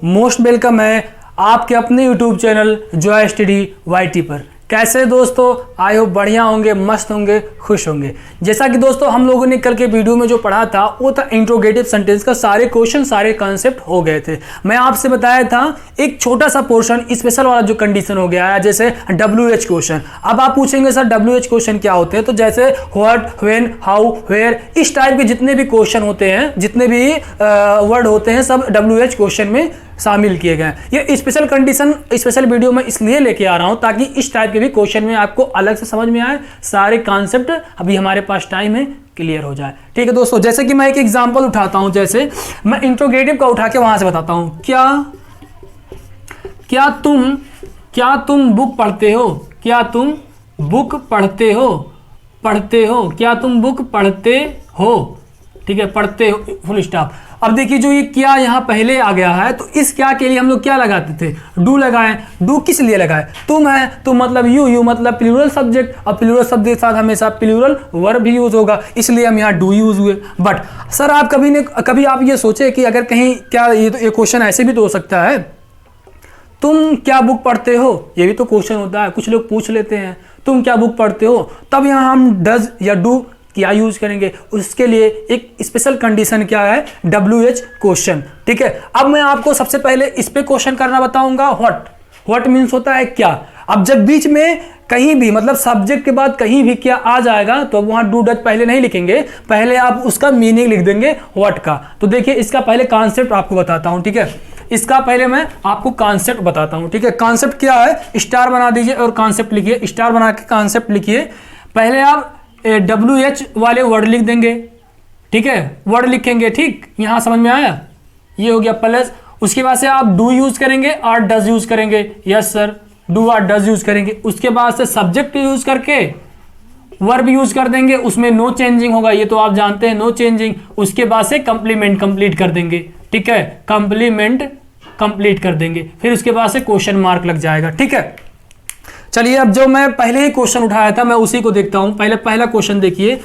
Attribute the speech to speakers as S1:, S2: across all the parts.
S1: Most welcome है आपके अपने YouTube channel Joy Study YT पर। कैसे दोस्तों, आई होप बढ़िया होंगे, मस्त होंगे, खुश होंगे। जैसा कि दोस्तों हम लोगों ने कल के वीडियो में जो पढ़ा था वो था इंट्रोगेटिव सेंटेंस का। सारे क्वेश्चन सारे कॉन्सेप्ट हो गए थे। मैं आपसे बताया था एक छोटा सा पोर्शन स्पेशल वाला जो कंडीशन हो गया है, जैसे WH क्वेश्चन। अब आप पूछेंगे सर WH क्वेश्चन क्या होते हैं, तो जैसे व्हाट, व्हेन, हाउ, वेयर, इस टाइप के जितने भी क्वेश्चन होते हैं, जितने भी वर्ड होते हैं, सब WH क्वेश्चन में शामिल किए गए। ये स्पेशल कंडीशन स्पेशल वीडियो में इसलिए लेके आ रहा हूं ताकि इस टाइप के भी क्वेश्चन में आपको अलग से समझ में आए, सारे कॉन्सेप्ट अभी हमारे पास टाइम है क्लियर हो जाए। ठीक है दोस्तों, जैसे कि मैं एक एग्जांपल उठाता हूं, जैसे मैं इंट्रोगेटिव का उठा के वहां से बताता हूं। क्या तुम बुक पढ़ते हो? क्या तुम बुक पढ़ते हो? क्या तुम बुक पढ़ते हो? ठीक है, पढ़ते हो, फुल स्टॉप। अब देखिए जो ये क्या यहाँ पहले आ गया है, तो इस क्या के लिए हम लोग क्या लगाते थे? डू लगाए। डू किस लिए लगाए? तुम है, तुम मतलब यू मतलब प्लूरल सब्जेक्ट, और प्लूरल शब्द के साथ हमेशा प्लूरल वर्ब भी यूज होगा, इसलिए हम यहाँ डू यूज हुए। बट सर आप कभी आप ये सोचे कि अगर कहीं क्या ये क्वेश्चन ऐसे भी तो हो सकता है, तुम क्या बुक पढ़ते हो? ये भी तो क्वेश्चन होता है, कुछ लोग पूछ लेते हैं तुम क्या बुक पढ़ते हो, तब यहाँ हम डज या डू क्या यूज करेंगे? उसके लिए एक स्पेशल कंडीशन क्या है? WH question. ठीक है, अब मैं आपको सबसे पहले इस पे क्वेश्चन करना बताऊंगा। व्हाट मीन्स होता है क्या। अब जब बीच में कहीं भी मतलब सब्जेक्ट के बाद कहीं भी क्या आ जाएगा तो वहां डू डज पहले नहीं लिखेंगे, पहले आप उसका मीनिंग लिख देंगे व्हाट का। तो देखिए इसका पहले कॉन्सेप्ट आपको बताता हूं। ठीक है, इसका पहले मैं आपको कॉन्सेप्ट बताता हूं। ठीक है, कॉन्सेप्ट क्या है? स्टार बना दीजिए और कॉन्सेप्ट लिखिए। स्टार बना के कॉन्सेप्ट लिखिए। पहले आप WH वाले वर्ड लिख देंगे। ठीक है, वर्ड लिखेंगे। ठीक, यहां समझ में आया? ये हो गया प्लस। उसके बाद से आप डू यूज करेंगे और डज यूज करेंगे। यस सर, डू और डज यूज करेंगे। उसके बाद से सब्जेक्ट यूज करके वर्ब यूज कर देंगे, उसमें नो चेंजिंग होगा, ये तो आप जानते हैं, नो चेंजिंग। उसके बाद से कंप्लीमेंट कंप्लीट कर देंगे। ठीक है, कंप्लीमेंट कंप्लीट कर देंगे। फिर उसके बाद से क्वेश्चन मार्क लग जाएगा। ठीक है, चलिए अब जो मैं पहले ही क्वेश्चन उठाया था मैं उसी को देखता हूं। पहला क्वेश्चन देखिए,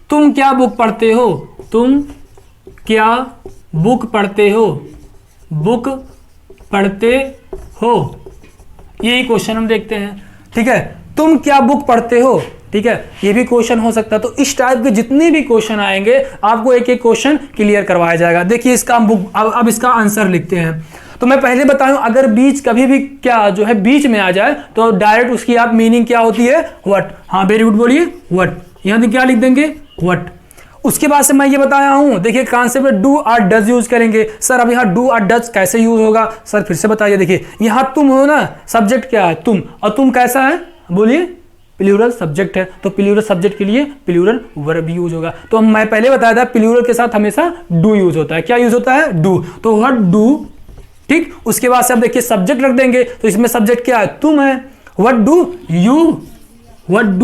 S1: तुम क्या बुक पढ़ते हो? तुम क्या बुक पढ़ते हो? बुक पढ़ते हो, यही क्वेश्चन हम देखते हैं। ठीक है, तुम क्या बुक पढ़ते हो? ठीक है, ये भी क्वेश्चन हो सकता है। तो इस टाइप के जितने भी क्वेश्चन आएंगे आपको एक एक क्वेश्चन क्लियर करवाया जाएगा। देखिए इसका अब इसका आंसर लिखते हैं। तो मैं पहले बताऊं, अगर बीच कभी भी क्या जो है बीच में आ जाए तो डायरेक्ट उसकी आप मीनिंग क्या होती है? व्हाट। हाँ वेरी गुड, बोलिए व्हाट। यहां क्या लिख देंगे? व्हाट। उसके बाद से मैं ये बताया हूं, देखिए कॉन्सेप्ट में डू और डज यूज करेंगे। सर अब यहाँ डू और डज कैसे यूज होगा? सर फिर से बताइए। देखिए यहाँ तुम हो ना, सब्जेक्ट क्या है? तुम। और तुम कैसा है? बोलिए प्लूरल सब्जेक्ट है, तो प्लूरल सब्जेक्ट के लिए प्लूरल वर्ब यूज होगा। तो मैं पहले बताया था प्लूरल के साथ हमेशा डू यूज होता है। क्या यूज होता है? डू। तो व्हाट डू। ठीक, उसके बाद से अब देखिए सब्जेक्ट रख देंगे, तो इसमें सब्जेक्ट क्या है? तुम है। What do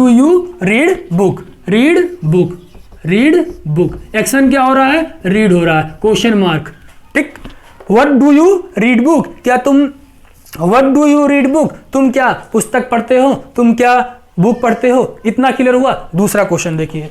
S1: you read book? Read book, read book. Action क्या हो रहा है? रीड हो रहा है, क्वेश्चन मार्क। ठीक, what do you read book? क्या तुम what do you read book? तुम क्या पुस्तक पढ़ते हो? तुम क्या बुक पढ़ते हो? इतना क्लियर हुआ। दूसरा क्वेश्चन देखिए।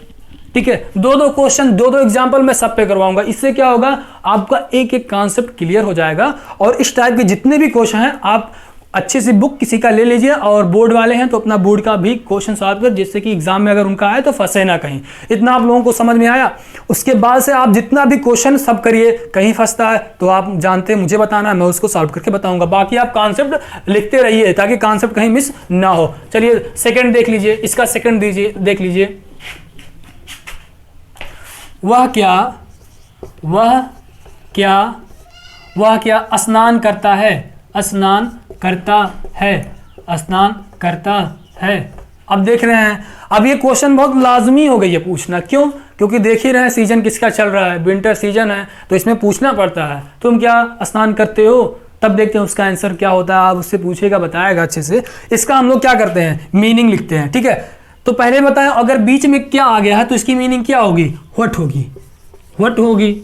S1: ठीक है, दो क्वेश्चन दो एग्जांपल मैं सब पे करवाऊंगा। इससे क्या होगा, आपका एक एक कॉन्सेप्ट क्लियर हो जाएगा। और इस टाइप के जितने भी क्वेश्चन हैं आप अच्छे से बुक किसी का ले लीजिए, और बोर्ड वाले हैं तो अपना बोर्ड का भी क्वेश्चन सॉल्व कर, जिससे कि एग्जाम में अगर उनका आए तो फंसे ना कहीं। इतना आप लोगों को समझ में आया? उसके बाद से आप जितना भी क्वेश्चन सब करिए, कहीं फंसता है तो आप जानते हैं, मुझे बताना है, मैं उसको सॉल्व करके बताऊंगा। बाकी आप कॉन्सेप्ट लिखते रहिए ताकि कॉन्सेप्ट कहीं मिस ना हो। चलिए सेकेंड देख लीजिए, इसका सेकेंड देख लीजिए। वह क्या स्नान करता है? स्नान करता है। अब देख रहे हैं, अब ये क्वेश्चन बहुत लाजमी हो गई है पूछना। क्यों? क्योंकि देख ही रहे हैं सीजन किसका चल रहा है, विंटर सीजन है, तो इसमें पूछना पड़ता है तुम क्या स्नान करते हो। तब देखते हैं उसका आंसर क्या होता है। आप उससे पूछेगा, बताएगा अच्छे से। इसका हम लोग क्या करते हैं? मीनिंग लिखते हैं। ठीक है, तो पहले बताएं, अगर बीच में क्या आ गया है तो इसकी मीनिंग क्या होगी? व्हाट होगी।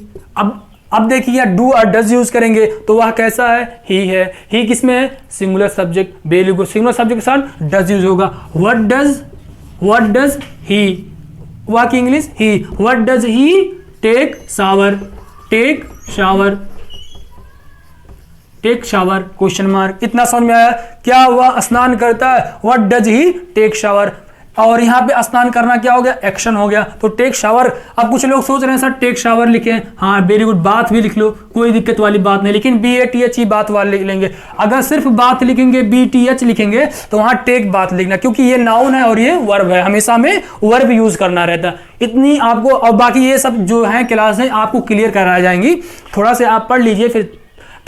S1: अब देखिए डू और डज यूज करेंगे, तो वह कैसा है? ही है। ही किसमें है? सिंगुलर सब्जेक्ट, बेलिगुर। सिंगुलर सब्जेक्ट के साथ डज यूज होगा। व्हाट डज ही, वह की English he. What does he take shower? Take shower question mark. इतना समझ में आया? क्या वह स्नान करता है? What does he take shower. और यहाँ पे स्नान करना क्या हो गया? एक्शन हो गया। तो टेक शावर। अब कुछ लोग सोच रहे हैं सर टेक शावर लिखें, हाँ वेरी गुड, बात भी लिख लो, कोई दिक्कत वाली बात नहीं, लेकिन BATH ही बात वाले लिख लेंगे। अगर सिर्फ बात लिखेंगे, BTH लिखेंगे, तो वहाँ टेक बात लिखना, क्योंकि ये नाउन है और ये वर्ब है, हमेशा में वर्ब यूज करना रहता है। इतनी आपको, और बाकी ये सब जो है क्लास है आपको क्लियर कराई जाएंगी। थोड़ा से आप पढ़ लीजिए, फिर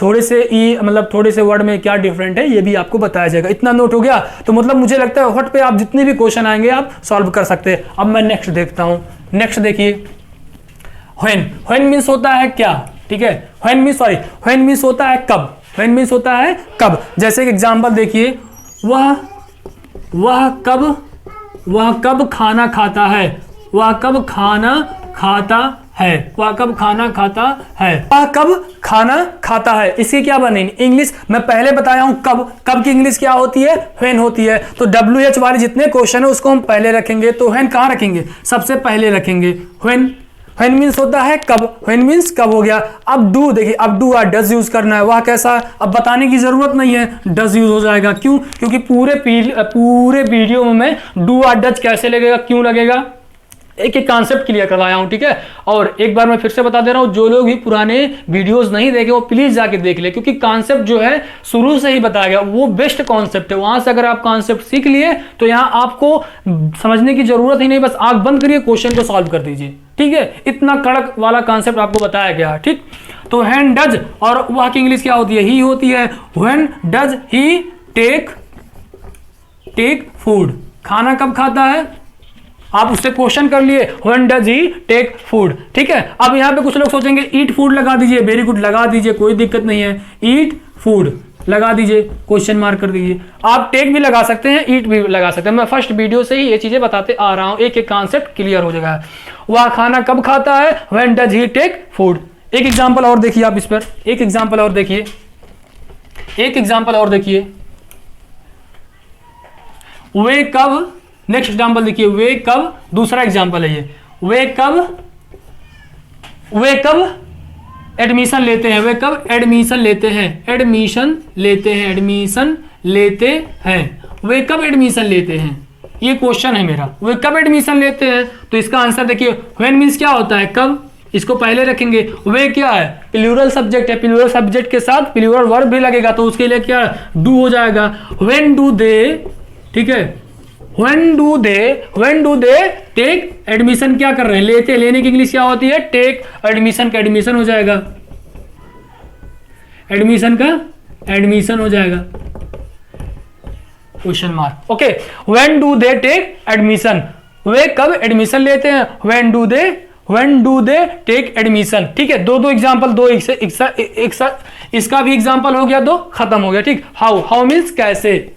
S1: थोड़े से मतलब थोड़े से वर्ड में क्या डिफरेंट है ये भी आपको बताया जाएगा। इतना नोट हो गया तो मतलब मुझे लगता है व्हाट पे आप जितने भी क्वेश्चन आएंगे आप सॉल्व कर सकते हैं। अब मैं नेक्स्ट देखता हूं। नेक्स्ट देखिए, व्हेन मीन्स होता है क्या, ठीक है। व्हेन मीन्स होता है कब। व्हेन मीन्स होता है कब। जैसे कि एग्जांपल देखिए, वह कब खाना खाता है। वह कब खाना खाता है। वह कब खाना खाता है। वह कब खाना खाता है। इसकी क्या बनेगी इंग्लिश? मैं पहले बताया हूं कब की इंग्लिश क्या होती है? व्हेन होती है। तो WH वाले जितने क्वेश्चन है उसको हम पहले रखेंगे। तो व्हेन कहाँ रखेंगे? सबसे पहले रखेंगे। व्हेन मीन्स होता है कब। व्हेन मीन्स कब हो गया। अब डू देखिए, अब डू डज यूज करना है। वह कैसा? अब बताने की जरूरत नहीं है, डज यूज हो जाएगा। क्यों? क्योंकि पूरे वीडियो में मैं डू डज कैसे लगेगा, क्यों लगेगा, एक एक कॉन्सेप्ट क्लियर करवाया हूं, ठीक है। और एक बार मैं फिर से बता दे रहा हूं, जो लोग भी पुराने वीडियोस नहीं देखे वो प्लीज जाके देख ले, क्योंकि कॉन्सेप्ट जो है शुरू से ही बताया गया, वो बेस्ट कॉन्सेप्ट है। वहां से अगर आप कॉन्सेप्ट सीख लिए तो यहां आपको समझने की जरूरत ही नहीं, बस आंख बंद करिए, क्वेश्चन को सॉल्व कर दीजिए, ठीक है। इतना कड़क वाला कॉन्सेप्ट आपको बताया गया है, ठीक। तो व्हेन डज, और वह की इंग्लिश क्या होती है? ही होती है। When does he take food. खाना कब खाता है? आप उससे क्वेश्चन कर लिए, when does he take food, ठीक है। अब यहाँ पे कुछ लोग सोचेंगे ईट फूड लगा दीजिए, वेरी गुड, लगा दीजिए, कोई दिक्कत नहीं है। ईट फूड लगा दीजिए, क्वेश्चन मार्क कर दीजिए। आप टेक भी लगा सकते हैं, ईट भी लगा सकते हैं। मैं फर्स्ट वीडियो से ही ये चीजें बताते आ रहा हूं, एक एक कॉन्सेप्ट क्लियर हो जाएगा। वह खाना कब खाता है? When does he take food. एक एग्जाम्पल और देखिए आप इस पर, एक एग्जाम्पल और देखिए, एक एग्जाम्पल और देखिए। वे कब, नेक्स्ट एग्जाम्पल देखिए, वे कब, दूसरा एग्जाम्पल है ये। वे कब एडमिशन लेते हैं। वे कब एडमिशन लेते हैं। एडमिशन लेते हैं, एडमिशन लेते हैं। वे कब एडमिशन लेते हैं, ये क्वेश्चन है मेरा। वे कब एडमिशन लेते हैं, तो इसका आंसर देखिए, व्हेन मीन्स क्या होता है? कब। इसको पहले रखेंगे। वे क्या है? प्लूरल सब्जेक्ट है, प्लूरल सब्जेक्ट के साथ प्लूरल वर्ब भी लगेगा, तो उसके लिए क्या डू हो जाएगा। व्हेन डू दे, ठीक है, when do they take admission, क्या कर रहे हैं? लेते, लेने की इंग्लिश क्या होती है? टेक। एडमिशन का एडमिशन हो जाएगा, एडमिशन का एडमिशन हो जाएगा, question mark, okay. When do they take admission. वे कब एडमिशन लेते हैं? When do they take admission, ठीक है। दो एग्जांपल, दो इसका भी एग्जांपल हो गया, दो खत्म हो गया, ठीक। हाउ मीन्स कैसे।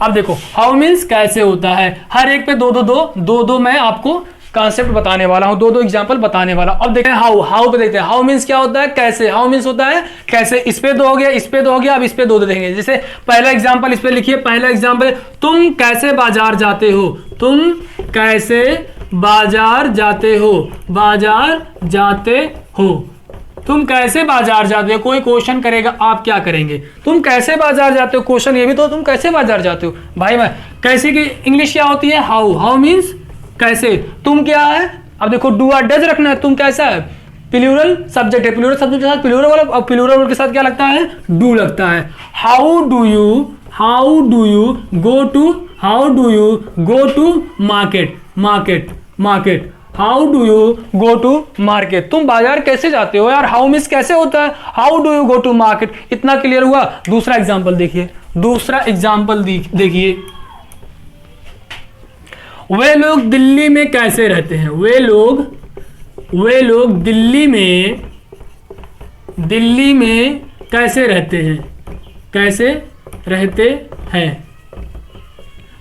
S1: अब देखो हाउ मीन्स कैसे होता है, हर एक पे दो मैं आपको कॉन्सेप्ट बताने वाला हूं, दो एग्जांपल बताने वाला। अब देखते हैं हाउ पे देखते हैं। हाउ मीन्स क्या होता है? कैसे। हाउ मीन्स होता है कैसे। इस पे दो हो गया, इस पे दो हो गया, अब इस पे दो देंगे। जैसे पहला एग्जांपल इस पे लिखिए, पहला एग्जांपल, तुम कैसे बाजार जाते हो। तुम कैसे बाजार जाते हो। बाजार जाते हो, तुम कैसे बाजार जाते हो। कोई क्वेश्चन करेगा, आप क्या करेंगे? तुम कैसे बाजार जाते हो, क्वेश्चन ये भी तो, तुम कैसे बाजार जाते हो। भाई मैं कैसे की इंग्लिश क्या होती है? हाउ मीन्स कैसे। तुम क्या है? अब देखो डू डज रखना है। तुम कैसा है? प्लूरल सब्जेक्ट है, प्लूरल सब्जेक्ट के साथ प्लूरल वाला, और प्लूरल वर्ब के साथ क्या लगता है? डू लगता है। How do you go to market. How do you go to market. तुम बाजार कैसे जाते हो यार। हाउ मीन्स कैसे होता है, how do you go to market. इतना क्लियर हुआ। दूसरा एग्जांपल देखिए, देखिए, वे लोग दिल्ली में कैसे रहते हैं। वे लोग दिल्ली में कैसे रहते हैं।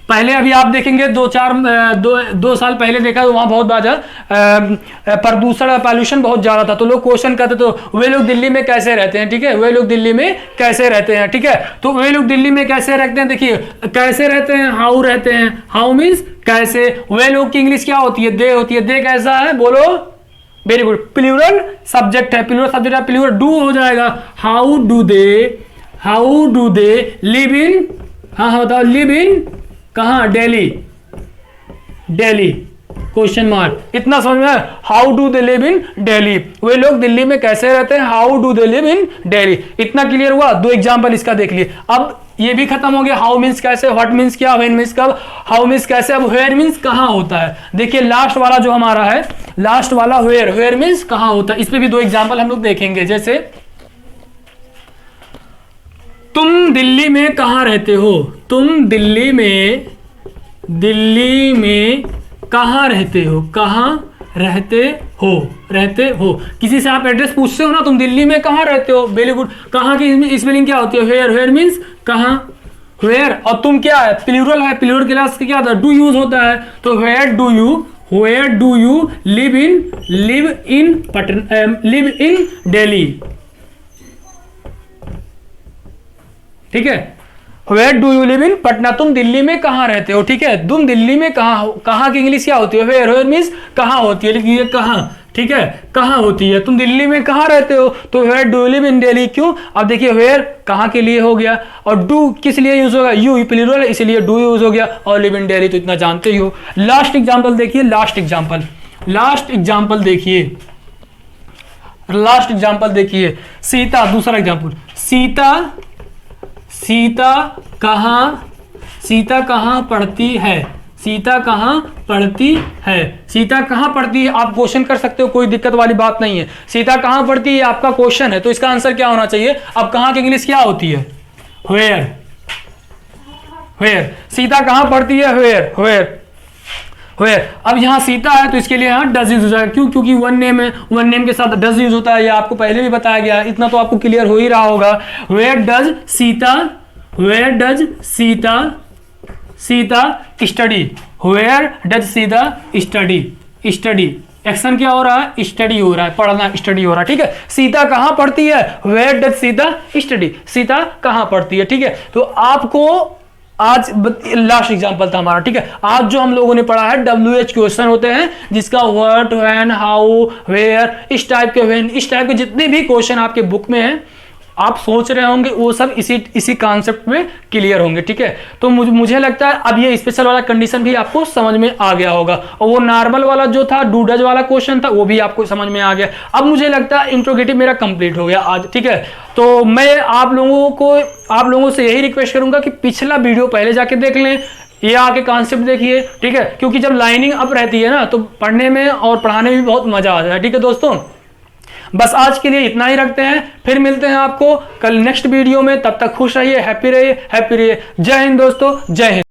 S1: पहले अभी आप देखेंगे दो साल पहले देखा तो वहां बहुत प्रदूषण, पॉल्यूशन बहुत ज्यादा था, तो लोग क्वेश्चन करते तो वे लोग दिल्ली में कैसे रहते हैं, ठीक है। वे लोग दिल्ली में कैसे रहते हैं, ठीक है। तो वे लोग दिल्ली में कैसे रहते हैं, देखिए कैसे रहते हैं, हाउ रहते हैं। हाउ मीन्स कैसे। वे लोग की इंग्लिश क्या होती है? दे होती है। दे कैसा है बोलो, वेरी गुड, प्लूरल सब्जेक्ट है, प्लूरल डू हो जाएगा। How do how do they live इन, हाँ बताओ, लिव इन कहाँ, दिल्ली, दिल्ली क्वेश्चन मार्क। इतना समझ में, how do they live in Delhi, वे लोग दिल्ली में कैसे रहते हैं, how do they live in Delhi. इतना क्लियर हुआ, दो एग्जांपल इसका देख लिए। अब ये भी खत्म हो गया, हाउ मीन्स कैसे, व्हाट मीन्स क्या, व्हेन मीन्स कब, हाउ मीन्स कैसे। अब वेयर मीन्स कहाँ होता है। देखिए लास्ट वाला जो हमारा है, लास्ट वाला वेयर, वेयर मीन्स कहाँ होता है। इस पे भी दो एग्जांपल हम लोग देखेंगे। जैसे तुम दिल्ली में कहाँ रहते हो, तुम दिल्ली में कहाँ रहते हो, कहाँ रहते हो, रहते हो। किसी से आप एड्रेस पूछते हो ना, तुम दिल्ली में कहाँ रहते हो, वेरी गुड। कहाँ की स्पेलिंग क्या होती है, वेयर, वेयर मीन्स कहाँ, वेयर। और तुम क्या है, प्लूरल है, प्लूरल क्लास क्या होता है, डू यूज होता है, तो where do you live in Delhi, ठीक है। Where do you live in Patna, तुम दिल्ली में कहाँ रहते हो, ठीक है। तुम दिल्ली में कहाँ की इंग्लिश क्या होती है, वेयर, वेयर मीन्स कहाँ होती है, लिखिए कहाँ, ठीक है, कहाँ होती है। तुम दिल्ली में कहाँ रहते हो, तो where do you live in Delhi. क्यों, अब देखिए वेयर कहाँ के लिए हो गया, और डू किस लिए यूज होगा, यू प्लूरल इसलिए डू यूज हो गया, और लिव इन दिल्ली तो इतना जानते ही हो। लास्ट एग्जाम्पल देखिए, लास्ट एग्जाम्पल देखिए, सीता, दूसरा एग्जाम्पल, सीता कहाँ पढ़ती है, सीता कहाँ पढ़ती है। आप क्वेश्चन कर सकते हो, कोई दिक्कत वाली बात नहीं है। सीता कहाँ पढ़ती है आपका क्वेश्चन है, तो इसका आंसर क्या होना चाहिए। अब कहाँ की इंग्लिश क्या होती है, वेयर, सीता कहाँ पढ़ती है, वेयर। अब यहाँ सीता है तो इसके लिए यहाँ डज यूज हो जाएगा। क्यों, क्योंकि वन नेम है, वन नेम के साथ डज यूज होता है, ये आपको पहले भी बताया गया है, इतना तो आपको क्लियर हो ही रहा होगा। Where does Sita study, where does Sita study, action क्या हो रहा है, स्टडी हो रहा है, पढ़ना, स्टडी हो रहा है, ठीक है। सीता कहाँ पढ़ती है, where does Sita study, Sita कहाँ पढ़ती है, ठीक है। तो आपको आज लास्ट एग्जांपल था हमारा, ठीक है। आज जो हम लोगों ने पढ़ा है WH क्वेश्चन होते हैं, जिसका व्हाट, व्हेन, हाउ, वेयर, इस टाइप के जितने भी क्वेश्चन आपके बुक में हैं, आप सोच रहे होंगे वो सब इसी कॉन्सेप्ट में क्लियर होंगे, ठीक है। तो मुझे लगता है अब ये स्पेशल वाला कंडीशन भी आपको समझ में आ गया होगा, और वो नॉर्मल वाला जो था, डू डज वाला क्वेश्चन था, वो भी आपको समझ में आ गया। अब मुझे लगता है इंट्रोगेटिव मेरा कंप्लीट हो गया आज, ठीक है। तो मैं आप लोगों से यही रिक्वेस्ट करूंगा कि पिछला वीडियो पहले जाके देख लें, ये आके कॉन्सेप्ट देखिए, ठीक है। क्योंकि जब लाइनिंग अप रहती है ना, तो पढ़ने में और पढ़ाने में भी बहुत मजा आता है, ठीक है दोस्तों। बस आज के लिए इतना ही रखते हैं, फिर मिलते हैं आपको कल नेक्स्ट वीडियो में। तब तक खुश रहिए, हैप्पी रहिए। जय हिंद दोस्तों, जय हिंद।